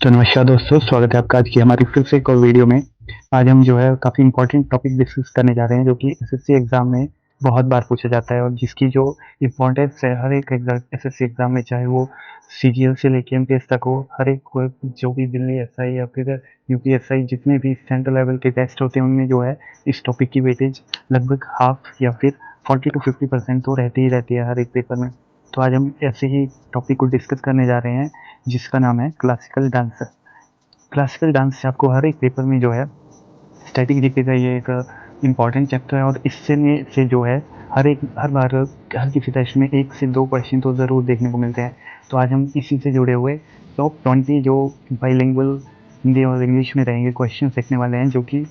तो नमस्कार दोस्तों, स्वागत है आपका आज की हमारी फिर से एक और वीडियो में। आज हम जो है काफ़ी इम्पोर्टेंट टॉपिक डिस्कस करने जा रहे हैं, जो कि एसएससी एग्ज़ाम में बहुत बार पूछा जाता है और जिसकी जो इम्पोर्टेंस है हर एक एसएससी एग्ज़ाम में, चाहे वो सीजीएल से लेके एमटीएस तक हो, हर एक कोई जो भी दिल्ली एसआई या फिर यूपीएसआई जितने भी सेंट्रल लेवल के टेस्ट होते हैं, उनमें जो है इस टॉपिक की वेटेज लगभग हाफ या फिर 40 to 50% तो रहती ही रहती है हर एक पेपर में। तो आज हम ऐसे ही टॉपिक को डिस्कस करने जा रहे हैं, जिसका नाम है क्लासिकल डांस। क्लासिकल डांस से आपको हर एक पेपर में जो है स्टैटिक जीके का ये एक इम्पॉर्टेंट चैप्टर है और इससे में से जो है हर बार हर किसी टेस्ट में 1 से 2 क्वेश्चन तो ज़रूर देखने को मिलते हैं। तो आज हम इसी से जुड़े हुए टॉप 20 जो बाइलिंगुअल हिंदी और इंग्लिश में रहेंगे क्वेश्चन देखने वाले हैं, जो कि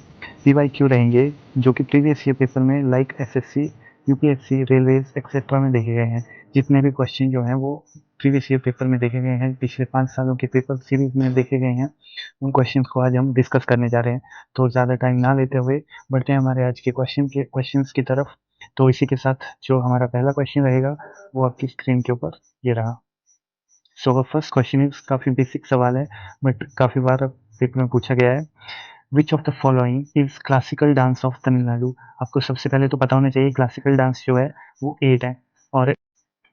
पीवाईक्यू रहेंगे, जो कि प्रीवियस ईयर पेपर में like SSC, UPSC, railways etcetera में देखे गए हैं। जितने भी क्वेश्चन जो हैं वो प्रीवियस ईयर पेपर में देखे गए हैं, पिछले 5 सालों के पेपर सीरीज में देखे गए हैं, उन क्वेश्चंस को आज हम डिस्कस करने जा रहे हैं। तो ज़्यादा टाइम ना लेते हुए बढ़ते हैं हमारे आज के क्वेश्चंस की तरफ। तो इसी के साथ जो हमारा पहला क्वेश्चन रहेगा वो आपकी स्क्रीन के ऊपर ये रहा। सो फर्स्ट क्वेश्चन इज काफ़ी बेसिक सवाल है, बट काफ़ी बार पेपर में पूछा गया है। Which of the following is classical dance of Tamil Nadu. आपको सबसे पहले तो पता होना चाहिए क्लासिकल डांस जो है वो 8 है। और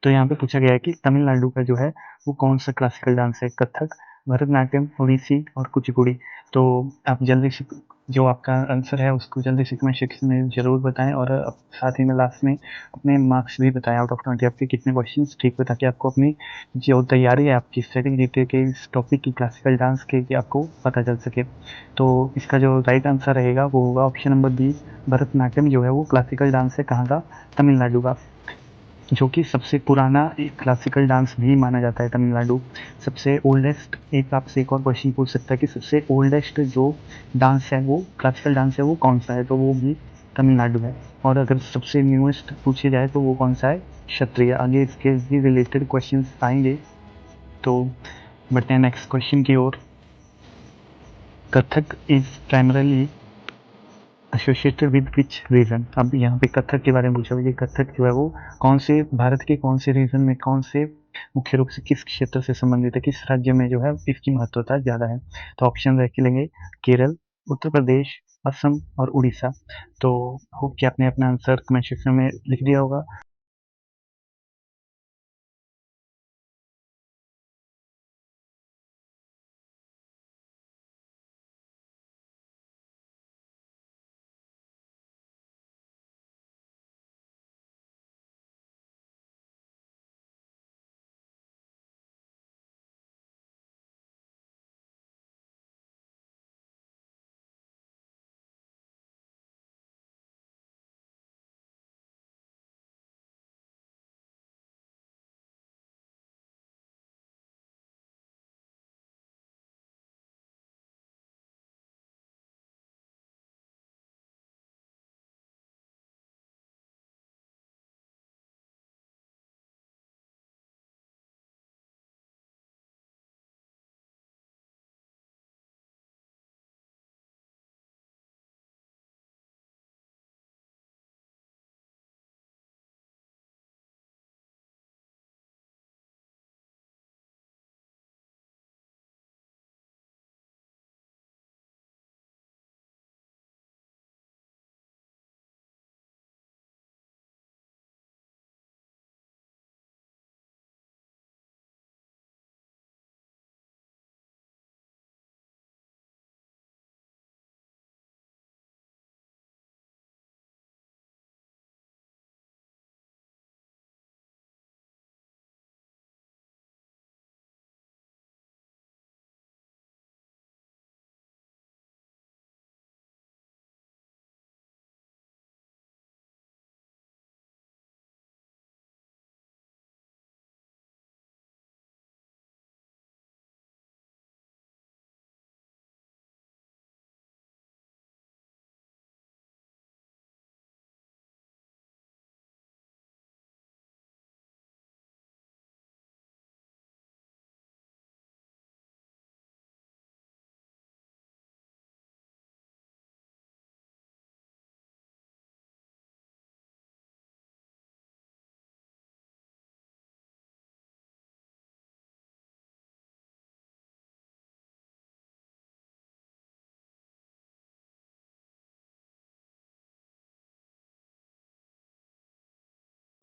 तो यहाँ पे पूछा गया है कि तमिलनाडु का जो है वो कौन सा क्लासिकल डांस है, कथक, भरतनाट्यम, ओडिसी और कुचिपुड़ी। तो आप जल्दी से जो आपका आंसर है उसको जल्दी से कमेंट सेक्शन में ज़रूर बताएं और साथ ही में लास्ट में अपने मार्क्स भी बताएं आउट ऑफ 20 आपके कितने क्वेश्चन ठीक हुए, ताकि आपको अपनी जो तैयारी है आपकी स्टडी जीके के इस टॉपिक की क्लासिकल डांस के कि आपको पता चल सके। तो इसका जो राइट आंसर रहेगा वो होगा ऑप्शन नंबर बी, भरतनाट्यम जो है वो क्लासिकल डांस है। कहाँ का? तमिलनाडु का, जो कि सबसे पुराना एक क्लासिकल डांस भी माना जाता है तमिलनाडु। सबसे ओल्डेस्ट, एक आपसे एक और क्वेश्चन पूछ सकता है कि सबसे ओल्डेस्ट जो डांस है वो क्लासिकल डांस है वो कौन सा है, तो वो भी तमिलनाडु है। और अगर सबसे न्यूएस्ट पूछे जाए तो वो कौन सा है? क्षत्रिय। आगे इसके भी रिलेटेड क्वेश्चन आएंगे। तो बढ़ते हैं नेक्स्ट क्वेश्चन की ओर। Kathak is primarily associated with which region. अब यहाँ पे कथक के बारे में पूछा, ये कथक जो है वो कौन से भारत के कौन से रीजन में, कौन से मुख्य रूप से किस क्षेत्र से संबंधित है, किस राज्य में जो है इसकी महत्वता ज़्यादा है। तो ऑप्शन रख के लेंगे केरल, उत्तर प्रदेश, असम और उड़ीसा। तो होप कि आपने अपना आंसर कमेंट सेक्शन में लिख दिया होगा।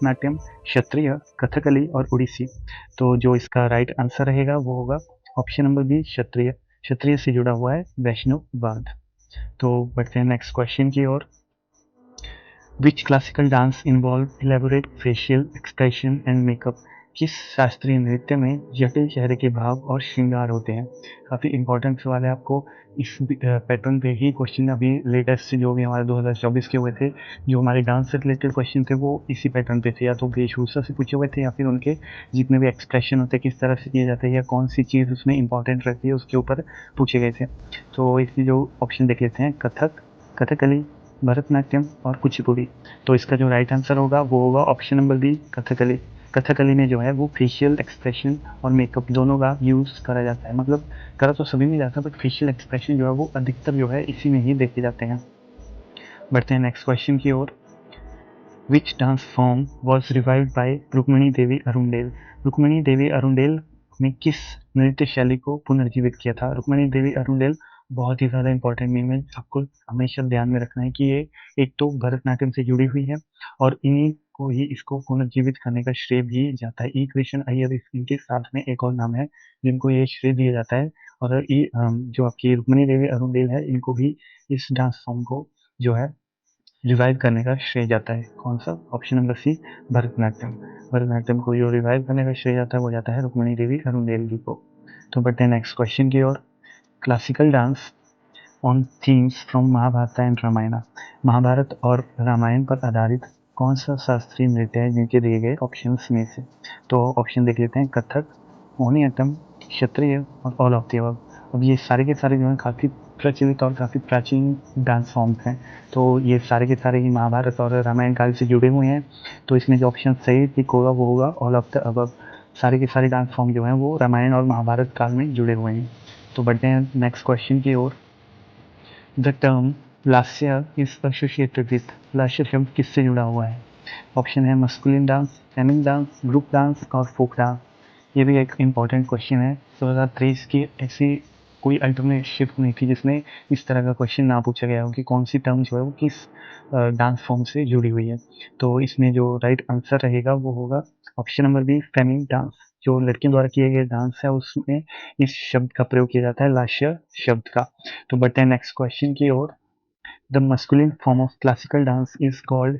भरतनाट्यम, क्षत्रिय, कथकली और ओडिसी। तो जो इसका राइट आंसर रहेगा वो होगा ऑप्शन नंबर बी, क्षत्रिय। क्षत्रिय से जुड़ा हुआ है वैष्णववाद। तो बढ़ते हैं नेक्स्ट क्वेश्चन की ओर। Which classical dance involve elaborate facial expression and makeup? किस शास्त्रीय नृत्य में जटिल चेहरे के भाव और श्रृंगार होते हैं? काफ़ी इंपॉर्टेंट सवाल है, आपको इस पैटर्न पे ही क्वेश्चन अभी लेटेस्ट जो भी हमारे 2024 के हुए थे, जो हमारे डांस से रिलेटेड क्वेश्चन थे वो इसी पैटर्न पे थे, या तो वेशभूषा से पूछे हुए थे या फिर उनके जितने भी एक्सप्रेशन होते हैं किस तरह से किए जाते हैं या कौन सी चीज़ उसमें इंपॉर्टेंट रहती है उसके ऊपर पूछे गए थे। तो इसकी जो ऑप्शन देख लेते हैं, कथक, कथकली, भरतनाट्यम और कुचिपुड़ी। तो इसका जो राइट आंसर होगा वो होगा option number B, Kathakali. Kathakali में जो है वो फेशियल एक्सप्रेशन और मेकअप दोनों का यूज़ करा जाता है, मतलब करा तो सभी में जाता है बट फेशियल एक्सप्रेशन जो है वो अधिकतर जो है इसी में ही देखे जाते हैं। बढ़ते हैं नेक्स्ट क्वेश्चन की ओर। Which dance form was revived by Rukmini Devi Arundale? Rukmini Devi Arundale ने किस नृत्य शैली को पुनर्जीवित किया था? रुक्मिणी देवी अरुणडेल बहुत ही ज़्यादा इंपॉर्टेंट मीम है, आपको हमेशा ध्यान में रखना है कि ये एक तो भरतनाट्यम से जुड़ी हुई है और इन्हीं को ही इसको पुनर्जीवित करने का श्रेय भी जाता है। ई कृष्ण अय्यर इनके साथ में एक और नाम है जिनको ये श्रेय दिया जाता है, और जो आपकी रुक्मिणी देवी अरुणडेल है इनको भी इस डांस फॉर्म को जो है रिवाइव करने का श्रेय जाता है। कौन सा? Option number C, Bharatanatyam. Bharatanatyam को जो रिवाइव करने का श्रेय जाता है वो जाता है रुक्मिणी देवी अरुणडेल जी को। तो बढ़ते हैं नेक्स्ट क्वेश्चन की ओर। Classical dance on themes from Mahabharata and Ramayana. Mahabharata और रामायण पर आधारित कौन सा शास्त्रीय नृत्य है जिनके दिए गए ऑप्शंस में से? तो ऑप्शन देख लेते हैं, कथक, मोहिनीअट्टम, क्षत्रिय और ऑल ऑफ द अबव। अब ये सारे के सारे जो हैं काफ़ी प्रचलित और काफ़ी प्राचीन डांस फॉर्म्स हैं, तो ये सारे के सारे ही महाभारत और रामायण काल से जुड़े हुए हैं। तो इसमें जो ऑप्शन सही टिक होगा वो होगा ऑल ऑफ द अबव। सारे के सारे डांस फॉर्म जो हैं वो रामायण और महाभारत काल में जुड़े हुए हैं। तो बढ़ते हैं नेक्स्ट क्वेश्चन की ओर। The term lasya is associated with, लास्य शब्द किससे जुड़ा हुआ है? ऑप्शन है masculine dance, feminine dance, group dance और फोक डांस। ये भी एक इम्पॉर्टेंट क्वेश्चन है। 2023 की ऐसी कोई अल्टरनेट शिफ्ट नहीं थी जिसमें इस तरह का क्वेश्चन ना पूछा गया हो कि कौन सी टर्म जो है वो किस डांस फॉर्म से जुड़ी हुई है। तो इसमें जो राइट आंसर रहेगा वो होगा option number B, feminine dance. जो लड़कियों द्वारा किए गए डांस है उसमें इस शब्द का प्रयोग किया जाता है, लास्य शब्द का। तो बढ़ते हैं नेक्स्ट क्वेश्चन की ओर। The masculine form of classical dance is called